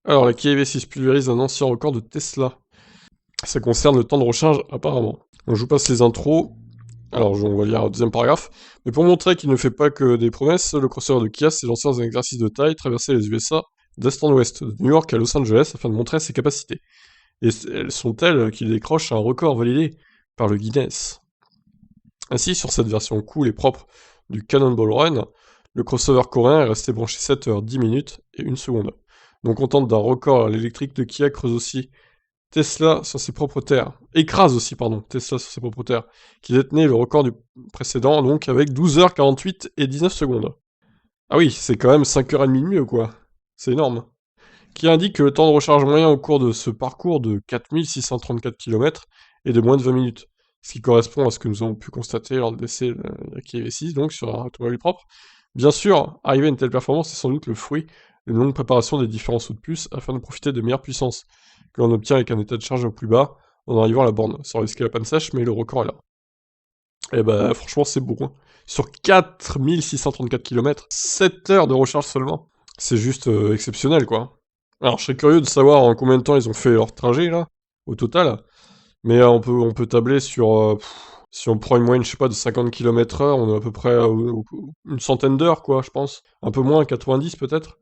Alors, la Kia EV6 pulvérise un ancien record de Tesla. Ça concerne le temps de recharge, apparemment. Donc, je vous passe les intros. Alors, on va lire le deuxième paragraphe. Mais pour montrer qu'il ne fait pas que des promesses, le crossover de Kia s'est lancé dans un exercice de taille, traverser les USA d'est en ouest, de New York à Los Angeles, afin de montrer ses capacités. Et elles sont telles qu'il décroche un record validé par le Guinness. Ainsi, sur cette version cool et propre du Cannonball Run, le crossover coréen est resté branché 7 h 10 minutes et 1 seconde. Donc on tente d'un record, l'électrique de Kia creuse aussi Tesla sur ses propres terres. Écrase aussi, pardon, Tesla sur ses propres terres, qui détenait le record du précédent, donc avec 12 h 48 et 19 secondes. Ah oui, c'est quand même 5h30 de mieux, quoi. C'est énorme. Qui indique que le temps de recharge moyen au cours de ce parcours de 4634 km est de moins de 20 minutes. Ce qui correspond à ce que nous avons pu constater lors de l'essai de la Kia EV6, donc sur un automobile propre. Bien sûr, arriver à une telle performance est sans doute le fruit d'une longue préparation des différents sauts de puce afin de profiter de meilleures puissances, que l'on obtient avec un état de charge au plus bas en arrivant à la borne, sans risquer la panne sèche, mais le record est là. Et bah franchement c'est beau, hein. Sur 4634 km, 7 heures de recharge seulement. C'est juste exceptionnel, quoi. Alors je serais curieux de savoir en combien de temps ils ont fait leur trajet, là, au total. Mais on peut tabler sur... si on prend une moyenne, je sais pas, de 50 km/h, on est à peu près une centaine d'heures, quoi, je pense. Un peu moins, 90 peut-être.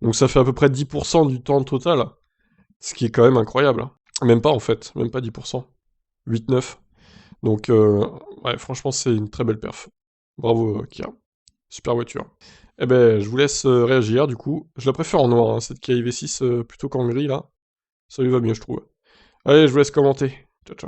Donc ça fait à peu près 10% du temps total. Ce qui est quand même incroyable, hein. Même pas en fait, même pas 10%. 8-9. Donc ouais, franchement c'est une très belle perf. Bravo Kia. Super voiture. Eh ben je vous laisse réagir du coup. Je la préfère en noir, hein, cette Kia IV6 plutôt qu'en gris là. Ça lui va mieux je trouve. Allez, je vous laisse commenter. Ciao ciao.